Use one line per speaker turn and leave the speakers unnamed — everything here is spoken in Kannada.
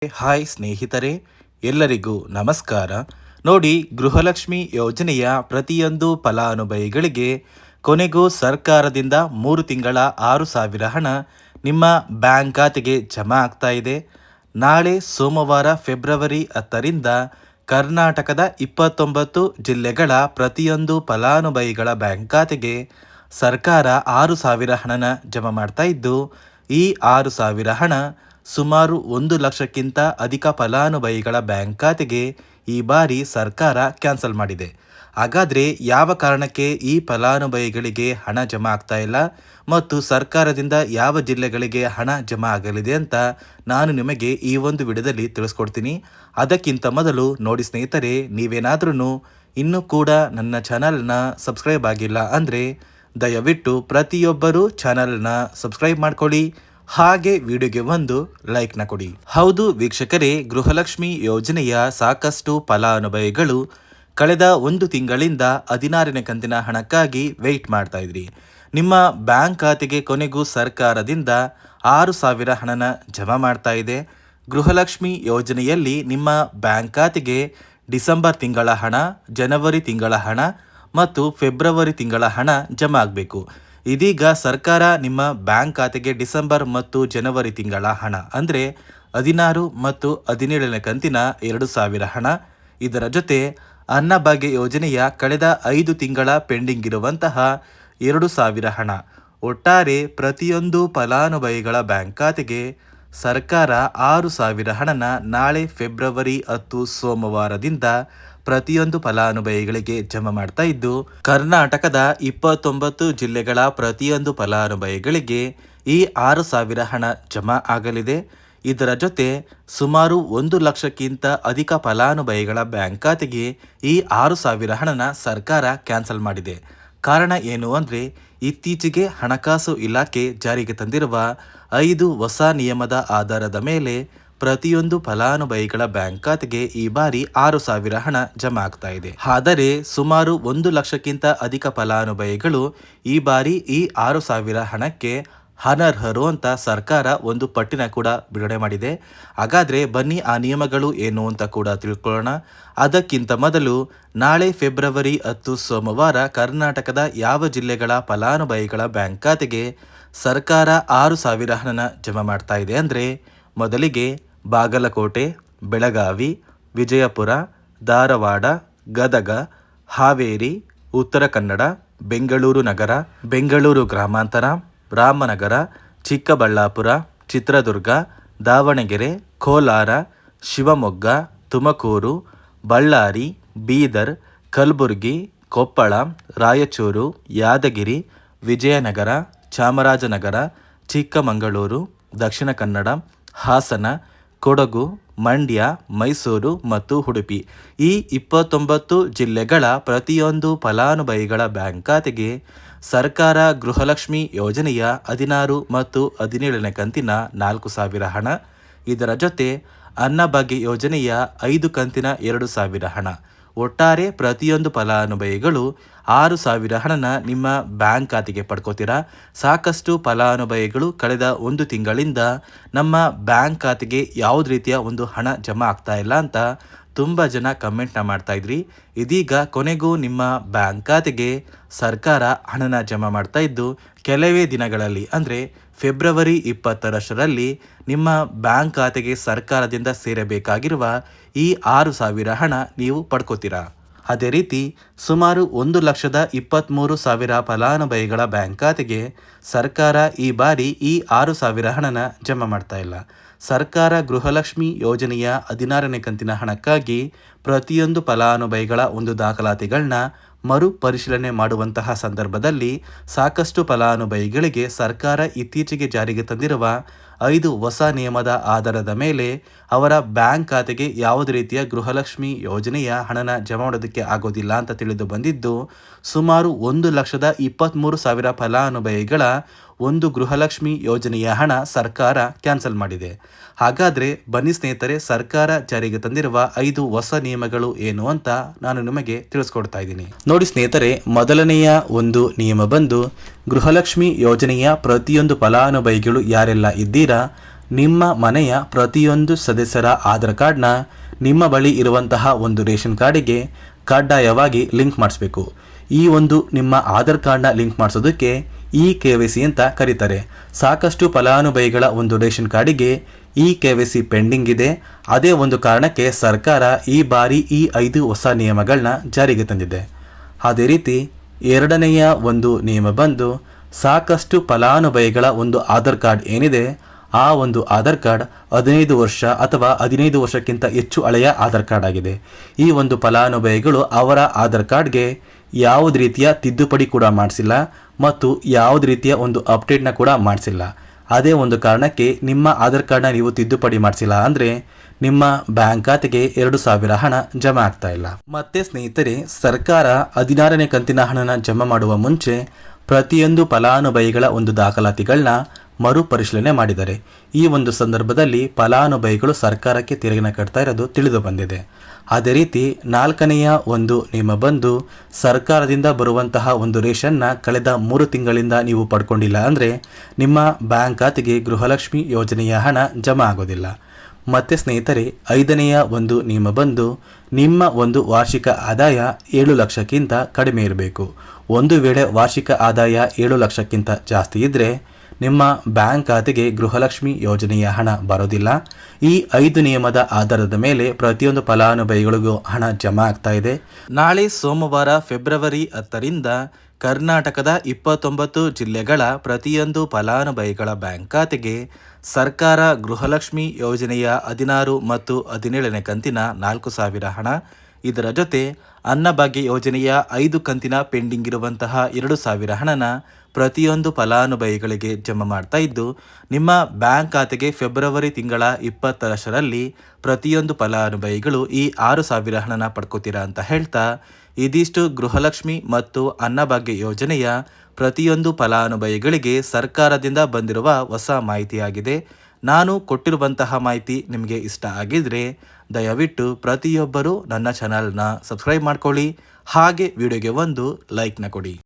ಹಾಯ್ ಸ್ನೇಹಿತರೆ, ಎಲ್ಲರಿಗೂ ನಮಸ್ಕಾರ. ನೋಡಿ, ಗೃಹಲಕ್ಷ್ಮಿ ಯೋಜನೆಯ ಪ್ರತಿಯೊಂದು ಫಲಾನುಭವಿಗಳಿಗೆ ಕೊನೆಗೂ ಸರ್ಕಾರದಿಂದ 3 ತಿಂಗಳ 6,000 ಹಣ ನಿಮ್ಮ ಬ್ಯಾಂಕ್ ಖಾತೆಗೆ ಜಮಾ ಆಗ್ತಾ ಇದೆ. ನಾಳೆ ಸೋಮವಾರ ಫೆಬ್ರವರಿ 10ರಿಂದ ಕರ್ನಾಟಕದ 29 ಜಿಲ್ಲೆಗಳ ಪ್ರತಿಯೊಂದು ಫಲಾನುಭವಿಗಳ ಬ್ಯಾಂಕ್ ಖಾತೆಗೆ ಸರ್ಕಾರ 6,000 ಹಣನ ಜಮಾ ಮಾಡ್ತಾ ಇದ್ದು, ಈ 6,000 ಹಣ ಸುಮಾರು 1 ಲಕ್ಷಕ್ಕಿಂತ ಅಧಿಕ ಫಲಾನುಭವಿಗಳ ಬ್ಯಾಂಕ್ ಖಾತೆಗೆ ಈ ಬಾರಿ ಸರ್ಕಾರ ಕ್ಯಾನ್ಸಲ್ ಮಾಡಿದೆ. ಹಾಗಾದರೆ ಯಾವ ಕಾರಣಕ್ಕೆ ಈ ಫಲಾನುಭವಿಗಳಿಗೆ ಹಣ ಜಮಾ ಆಗ್ತಾ ಇಲ್ಲ ಮತ್ತು ಸರ್ಕಾರದಿಂದ ಯಾವ ಜಿಲ್ಲೆಗಳಿಗೆ ಹಣ ಜಮಾ ಆಗಲಿದೆ ಅಂತ ನಾನು ನಿಮಗೆ ಈ ಒಂದು ವಿಡಿಯೋದಲ್ಲಿ ತಿಳಿಸ್ಕೊಡ್ತೀನಿ. ಅದಕ್ಕಿಂತ ಮೊದಲು ನೋಡಿ ಸ್ನೇಹಿತರೆ, ನೀವೇನಾದ್ರೂ ಇನ್ನೂ ಕೂಡ ನನ್ನ ಚಾನಲ್ನ ಸಬ್ಸ್ಕ್ರೈಬ್ ಆಗಿಲ್ಲ ಅಂದರೆ ದಯವಿಟ್ಟು ಪ್ರತಿಯೊಬ್ಬರು ಚಾನಲ್ನ ಸಬ್ಸ್ಕ್ರೈಬ್ ಮಾಡ್ಕೊಳ್ಳಿ, ಹಾಗೆ ವಿಡಿಯೋಗೆ ಒಂದು ಲೈಕ್ನ ಕೊಡಿ. ಹೌದು ವೀಕ್ಷಕರೇ, ಗೃಹಲಕ್ಷ್ಮಿ ಯೋಜನೆಯ ಸಾಕಷ್ಟು ಫಲಾನುಭವಿಗಳು ಕಳೆದ 1 ತಿಂಗಳಿಂದ 16ನೇ ಕಂತಿನ ಹಣಕ್ಕಾಗಿ ವೆಯ್ಟ್ ಮಾಡ್ತಾ ಇದ್ರಿ. ನಿಮ್ಮ ಬ್ಯಾಂಕ್ ಖಾತೆಗೆ ಕೊನೆಗೂ ಸರ್ಕಾರದಿಂದ 6,000 ಹಣನ ಜಮಾ ಮಾಡ್ತಾ ಇದೆ. ಗೃಹಲಕ್ಷ್ಮಿ ಯೋಜನೆಯಲ್ಲಿ ನಿಮ್ಮ ಬ್ಯಾಂಕ್ ಖಾತೆಗೆ ಡಿಸೆಂಬರ್ ತಿಂಗಳ ಹಣ, ಜನವರಿ ತಿಂಗಳ ಹಣ ಮತ್ತು ಫೆಬ್ರವರಿ ತಿಂಗಳ ಹಣ ಜಮಾ ಆಗಬೇಕು. ಇದೀಗ ಸರ್ಕಾರ ನಿಮ್ಮ ಬ್ಯಾಂಕ್ ಖಾತೆಗೆ ಡಿಸೆಂಬರ್ ಮತ್ತು ಜನವರಿ ತಿಂಗಳ ಹಣ ಅಂದರೆ 16 ಮತ್ತು 17ನೇ ಕಂತಿನ 2,000 ಹಣ, ಇದರ ಜೊತೆ ಅನ್ನಭಾಗ್ಯ ಯೋಜನೆಯ ಕಳೆದ 5 ತಿಂಗಳ ಪೆಂಡಿಂಗ್ ಇರುವಂತಹ 2,000 ಹಣ, ಒಟ್ಟಾರೆ ಪ್ರತಿಯೊಂದು ಫಲಾನುಭವಿಗಳ ಬ್ಯಾಂಕ್ ಖಾತೆಗೆ ಸರ್ಕಾರ 6,000 ಹಣನ ನಾಳೆ ಫೆಬ್ರವರಿ 10 ಸೋಮವಾರದಿಂದ ಪ್ರತಿಯೊಂದು ಫಲಾನುಭವಿಗಳಿಗೆ ಜಮಾ ಮಾಡ್ತಾ ಇದ್ದು, ಕರ್ನಾಟಕದ 29 ಜಿಲ್ಲೆಗಳ ಪ್ರತಿಯೊಂದು ಫಲಾನುಭವಿಗಳಿಗೆ ಈ 6,000 ಹಣ ಜಮಾ ಆಗಲಿದೆ. ಇದರ ಜೊತೆ ಸುಮಾರು 1 ಲಕ್ಷಕ್ಕಿಂತ ಅಧಿಕ ಫಲಾನುಭವಿಗಳ ಬ್ಯಾಂಕ್ ಖಾತೆಗೆ ಈ 6,000 ಹಣನ ಸರ್ಕಾರ ಕ್ಯಾನ್ಸಲ್ ಮಾಡಿದೆ. ಕಾರಣ ಏನು ಅಂದರೆ, ಇತ್ತೀಚೆಗೆ ಹಣಕಾಸು ಇಲಾಖೆ ಜಾರಿಗೆ ತಂದಿರುವ 5 ಹೊಸ ನಿಯಮದ ಆಧಾರದ ಮೇಲೆ ಪ್ರತಿಯೊಂದು ಫಲಾನುಭವಿಗಳ ಬ್ಯಾಂಕ್ ಖಾತೆಗೆ ಈ ಬಾರಿ 6,000 ಹಣ ಜಮಾ ಆಗ್ತಾ ಇದೆ. ಆದರೆ ಸುಮಾರು 1 ಲಕ್ಷಕ್ಕಿಂತ ಅಧಿಕ ಫಲಾನುಭವಿಗಳು ಈ ಬಾರಿ ಈ 6,000 ಹಣಕ್ಕೆ ಅನರ್ಹರು ಅಂತ ಸರ್ಕಾರ ಒಂದು ಪಟ್ಟಿನ ಕೂಡ ಬಿಡುಗಡೆ ಮಾಡಿದೆ. ಹಾಗಾದರೆ ಬನ್ನಿ ಆ ನಿಯಮಗಳು ಏನು ಅಂತ ಕೂಡ ತಿಳ್ಕೊಳ್ಳೋಣ. ಅದಕ್ಕಿಂತ ಮೊದಲು ನಾಳೆ ಫೆಬ್ರವರಿ 10 ಸೋಮವಾರ ಕರ್ನಾಟಕದ ಯಾವ ಜಿಲ್ಲೆಗಳ ಫಲಾನುಭವಿಗಳ ಬ್ಯಾಂಕ್ ಖಾತೆಗೆ ಸರ್ಕಾರ 6,000 ಹಣನ ಜಮಾ ಮಾಡ್ತಾ ಇದೆ ಅಂದರೆ, ಮೊದಲಿಗೆ ಬಾಗಲಕೋಟೆ, ಬೆಳಗಾವಿ, ವಿಜಯಪುರ, ಧಾರವಾಡ, ಗದಗ, ಹಾವೇರಿ, ಉತ್ತರ ಕನ್ನಡ, ಬೆಂಗಳೂರು ನಗರ, ಬೆಂಗಳೂರು ಗ್ರಾಮಾಂತರ, ರಾಮನಗರ, ಚಿಕ್ಕಬಳ್ಳಾಪುರ, ಚಿತ್ರದುರ್ಗ, ದಾವಣಗೆರೆ, ಕೋಲಾರ, ಶಿವಮೊಗ್ಗ, ತುಮಕೂರು, ಬಳ್ಳಾರಿ, ಬೀದರ್, ಕಲಬುರಗಿ, ಕೊಪ್ಪಳ, ರಾಯಚೂರು, ಯಾದಗಿರಿ, ವಿಜಯನಗರ, ಚಾಮರಾಜನಗರ, ಚಿಕ್ಕಮಗಳೂರು, ದಕ್ಷಿಣ ಕನ್ನಡ, ಹಾಸನ, ಕೊಡಗು, ಮಂಡ್ಯ, ಮೈಸೂರು ಮತ್ತು ಉಡುಪಿ ಈ 29 ಜಿಲ್ಲೆಗಳ ಪ್ರತಿಯೊಂದು ಫಲಾನುಭವಿಗಳ ಬ್ಯಾಂಕ್ ಖಾತೆಗೆ ಸರ್ಕಾರ ಗೃಹಲಕ್ಷ್ಮಿ ಯೋಜನೆಯ 16 ಮತ್ತು 17ನೇ ಕಂತಿನ 4,000 ಹಣ, ಇದರ ಜೊತೆ ಅನ್ನಭಾಗ್ಯ ಯೋಜನೆಯ 5 ಕಂತಿನ 2,000 ಹಣ, ಒಟ್ಟಾರೆ ಪ್ರತಿಯೊಂದು ಫಲಾನುಭವಿಗಳು 6,000 ಹಣನ ನಿಮ್ಮ ಬ್ಯಾಂಕ್ ಖಾತೆಗೆ ಪಡ್ಕೋತೀರಾ. ಸಾಕಷ್ಟು ಫಲಾನುಭವಿಗಳು ಕಳೆದ 1 ತಿಂಗಳಿಂದ ನಮ್ಮ ಬ್ಯಾಂಕ್ ಖಾತೆಗೆ ಯಾವುದೇ ರೀತಿಯ ಒಂದು ಹಣ ಜಮಾ ಆಗ್ತಾ ಇಲ್ಲ ಅಂತ ತುಂಬ ಜನ ಕಮೆಂಟ್ನ ಮಾಡ್ತಾ ಇದ್ರಿ. ಇದೀಗ ಕೊನೆಗೂ ನಿಮ್ಮ ಬ್ಯಾಂಕ್ ಖಾತೆಗೆ ಸರ್ಕಾರ ಹಣನ ಜಮಾ ಮಾಡ್ತಾ ಇದ್ದು, ಕೆಲವೇ ದಿನಗಳಲ್ಲಿ ಅಂದರೆ ಫೆಬ್ರವರಿ 20ರಷ್ಟರಲ್ಲಿ ನಿಮ್ಮ ಬ್ಯಾಂಕ್ ಖಾತೆಗೆ ಸರ್ಕಾರದಿಂದ ಸೇರಬೇಕಾಗಿರುವ ಈ 6,000 ಹಣ ನೀವು ಪಡ್ಕೋತೀರಾ. ಅದೇ ರೀತಿ ಸುಮಾರು 1,23,000 ಫಲಾನುಭವಿಗಳ ಬ್ಯಾಂಕ್ ಖಾತೆಗೆ ಸರ್ಕಾರ ಈ ಬಾರಿ ಈ 6,000 ಹಣನ ಜಮಾ ಮಾಡ್ತಾ ಇಲ್ಲ. ಸರ್ಕಾರ ಗೃಹಲಕ್ಷ್ಮಿ ಯೋಜನೆಯ 16ನೇ ಕಂತಿನ ಹಣಕ್ಕಾಗಿ ಪ್ರತಿಯೊಂದು ಫಲಾನುಭವಿಗಳ ಒಂದು ದಾಖಲಾತಿಗಳನ್ನ ಮರು ಪರಿಶೀಲನೆ ಮಾಡುವಂತಹ ಸಂದರ್ಭದಲ್ಲಿ ಸಾಕಷ್ಟು ಫಲಾನುಭವಿಗಳಿಗೆ ಸರ್ಕಾರ ಇತ್ತೀಚೆಗೆ ಜಾರಿಗೆ ತಂದಿರುವ 5 ಹೊಸ ನಿಯಮದ ಆಧಾರದ ಮೇಲೆ ಅವರ ಬ್ಯಾಂಕ್ ಖಾತೆಗೆ ಯಾವುದೇ ರೀತಿಯ ಗೃಹಲಕ್ಷ್ಮಿ ಯೋಜನೆಯ ಹಣನ ಜಮಾ ಮಾಡೋದಕ್ಕೆ ಆಗೋದಿಲ್ಲ ಅಂತ ತಿಳಿದು ಬಂದಿದ್ದು, ಸುಮಾರು 1,23,000 ಫಲಾನುಭವಿಗಳ ಒಂದು ಗೃಹಲಕ್ಷ್ಮಿ ಯೋಜನೆಯ ಹಣ ಸರ್ಕಾರ ಕ್ಯಾನ್ಸಲ್ ಮಾಡಿದೆ. ಹಾಗಾದರೆ ಬನ್ನಿ ಸ್ನೇಹಿತರೆ, ಸರ್ಕಾರ ಜಾರಿಗೆ ತಂದಿರುವ 5 ಹೊಸ ನಿಯಮಗಳು ಏನು ಅಂತ ನಾನು ನಿಮಗೆ ತಿಳಿಸ್ಕೊಡ್ತಾ ಇದ್ದೀನಿ. ನೋಡಿ ಸ್ನೇಹಿತರೆ, ಮೊದಲನೆಯ ಒಂದು ನಿಯಮ ಬಂದು, ಗೃಹಲಕ್ಷ್ಮಿ ಯೋಜನೆಯ ಪ್ರತಿಯೊಂದು ಫಲಾನುಭವಿಗಳು ಯಾರೆಲ್ಲ ಇದ್ದೀರಾ, ನಿಮ್ಮ ಮನೆಯ ಪ್ರತಿಯೊಂದು ಸದಸ್ಯರ ಆಧಾರ್ ಕಾರ್ಡ್ನ ನಿಮ್ಮ ಬಳಿ ಇರುವಂತಹ ಒಂದು ರೇಷನ್ ಕಾರ್ಡಿಗೆ ಕಡ್ಡಾಯವಾಗಿ ಲಿಂಕ್ ಮಾಡಿಸ್ಬೇಕು. ಈ ಒಂದು ನಿಮ್ಮ ಆಧಾರ್ ಕಾರ್ಡ್ನ ಲಿಂಕ್ ಮಾಡಿಸೋದಕ್ಕೆ KYC ಅಂತ ಕರೀತಾರೆ. ಸಾಕಷ್ಟು ಫಲಾನುಭವಿಗಳ ಒಂದು ರೇಷನ್ ಕಾರ್ಡಿಗೆ KYC ಪೆಂಡಿಂಗ್ ಇದೆ. ಅದೇ ಒಂದು ಕಾರಣಕ್ಕೆ ಸರ್ಕಾರ ಈ ಬಾರಿ 5 ಹೊಸ ನಿಯಮಗಳನ್ನ ಜಾರಿಗೆ ತಂದಿದೆ. ಅದೇ ರೀತಿ ಎರಡನೆಯ ಒಂದು ನಿಯಮ ಬಂದು ಸಾಕಷ್ಟು ಫಲಾನುಭವಿಗಳ ಒಂದು ಆಧಾರ್ ಕಾರ್ಡ್ ಏನಿದೆ ಆ ಒಂದು ಆಧಾರ್ ಕಾರ್ಡ್ 15 ವರ್ಷ ಅಥವಾ 15 ವರ್ಷಕ್ಕಿಂತ ಹೆಚ್ಚು ಹಳೆಯ ಆಧಾರ್ ಕಾರ್ಡ್ ಆಗಿದೆ. ಈ ಒಂದು ಫಲಾನುಭವಿಗಳು ಅವರ ಆಧಾರ್ ಕಾರ್ಡ್ಗೆ ಯಾವುದೇ ರೀತಿಯ ತಿದ್ದುಪಡಿ ಕೂಡ ಮಾಡಿಸಿಲ್ಲ ಮತ್ತು ಯಾವುದೇ ರೀತಿಯ ಒಂದು ಅಪ್ಡೇಟ್ನ ಕೂಡ ಮಾಡಿಸಿಲ್ಲ. ಅದೇ ಒಂದು ಕಾರಣಕ್ಕೆ ನಿಮ್ಮ ಆಧಾರ್ ಕಾರ್ಡ್ನ ನೀವು ತಿದ್ದುಪಡಿ ಮಾಡಿಸಿಲ್ಲ ಅಂದರೆ ನಿಮ್ಮ ಬ್ಯಾಂಕ್ ಖಾತೆಗೆ 2,000 ಹಣ ಜಮಾ ಆಗ್ತಾ ಇಲ್ಲ. ಮತ್ತೆ ಸ್ನೇಹಿತರೆ, ಸರ್ಕಾರ 16ನೇ ಕಂತಿನ ಹಣನ ಜಮಾ ಮಾಡುವ ಮುಂಚೆ ಪ್ರತಿಯೊಂದು ಫಲಾನುಭವಿಗಳ ಒಂದು ದಾಖಲಾತಿಗಳನ್ನ ಮರುಪರಿಶೀಲನೆ ಮಾಡಿದ್ದಾರೆ. ಈ ಒಂದು ಸಂದರ್ಭದಲ್ಲಿ ಫಲಾನುಭವಿಗಳು ಸರ್ಕಾರಕ್ಕೆ ತೆರಿಗೆನ ಕಟ್ತಾ ಇರೋದು ತಿಳಿದು ಬಂದಿದೆ. ಅದೇ ರೀತಿ 4ನೆಯ ಒಂದು ನಿಯಮ ಬಂದು ಸರ್ಕಾರದಿಂದ ಬರುವಂತಹ ಒಂದು ರೇಷನ್ನ ಕಳೆದ 3 ತಿಂಗಳಿಂದ ನೀವು ಪಡ್ಕೊಂಡಿಲ್ಲ ಅಂದರೆ ನಿಮ್ಮ ಬ್ಯಾಂಕ್ ಖಾತೆಗೆ ಗೃಹಲಕ್ಷ್ಮಿ ಯೋಜನೆಯ ಹಣ ಜಮಾ ಆಗೋದಿಲ್ಲ. ಮತ್ತು ಸ್ನೇಹಿತರೆ, 5ನೆಯ ಒಂದು ನಿಯಮ ಬಂದು ನಿಮ್ಮ ಒಂದು ವಾರ್ಷಿಕ ಆದಾಯ 7 ಲಕ್ಷಕ್ಕಿಂತ ಕಡಿಮೆ ಇರಬೇಕು. ಒಂದು ವೇಳೆ ವಾರ್ಷಿಕ ಆದಾಯ 7 ಲಕ್ಷಕ್ಕಿಂತ ಜಾಸ್ತಿ ಇದ್ದರೆ ನಿಮ್ಮ ಬ್ಯಾಂಕ್ ಖಾತೆಗೆ ಗೃಹಲಕ್ಷ್ಮಿ ಯೋಜನೆಯ ಹಣ ಬರೋದಿಲ್ಲ. ಈ 5 ನಿಯಮದ ಆಧಾರದ ಮೇಲೆ ಪ್ರತಿಯೊಂದು ಫಲಾನುಭವಿಗಳಿಗೂ ಹಣ ಜಮಾ ಆಗ್ತಾ ಇದೆ. ನಾಳೆ ಸೋಮವಾರ ಫೆಬ್ರವರಿ 10ರಿಂದ ಕರ್ನಾಟಕದ 29 ಜಿಲ್ಲೆಗಳ ಪ್ರತಿಯೊಂದು ಫಲಾನುಭವಿಗಳ ಬ್ಯಾಂಕ್ ಖಾತೆಗೆ ಸರ್ಕಾರ ಗೃಹಲಕ್ಷ್ಮಿ ಯೋಜನೆಯ 16 ಮತ್ತು 17ನೇ ಕಂತಿನ 4,000 ಹಣ, ಇದರ ಜೊತೆ ಅನ್ನಭಾಗ್ಯ ಯೋಜನೆಯ 5 ಕಂತಿನ ಪೆಂಡಿಂಗ್ ಇರುವಂತಹ 2,000 ಹಣನ ಪ್ರತಿಯೊಂದು ಫಲಾನುಭವಿಗಳಿಗೆ ಜಮಾ ಮಾಡ್ತಾ ಇದ್ದು, ನಿಮ್ಮ ಬ್ಯಾಂಕ್ ಖಾತೆಗೆ ಫೆಬ್ರವರಿ ತಿಂಗಳ 20ರಷ್ಟರಲ್ಲಿ ಪ್ರತಿಯೊಂದು ಫಲಾನುಭವಿಗಳು ಈ 6,000 ಹಣನ ಪಡ್ಕೋತೀರಾ ಅಂತ ಹೇಳ್ತಾ, ಇದಿಷ್ಟು ಗೃಹಲಕ್ಷ್ಮಿ ಮತ್ತು ಅನ್ನಭಾಗ್ಯ ಯೋಜನೆಯ ಪ್ರತಿಯೊಂದು ಫಲಾನುಭವಿಗಳಿಗೆ ಸರ್ಕಾರದಿಂದ ಬಂದಿರುವ ಹೊಸ ಮಾಹಿತಿಯಾಗಿದೆ. ನಾನು ಕೊಟ್ಟಿರುವಂತಹ ಮಾಹಿತಿ ನಿಮಗೆ ಇಷ್ಟ ಆಗಿದ್ರೆ ದಯವಿಟ್ಟು ಪ್ರತಿಯೊಬ್ಬರು ನನ್ನ ಚಾನಲ್ನ ಸಬ್ಸ್ಕ್ರೈಬ್ ಮಾಡ್ಕೊಳ್ಳಿ, ಹಾಗೆ ವಿಡಿಯೋಗೆ ಒಂದು ಲೈಕ್ನ ಕೊಡಿ.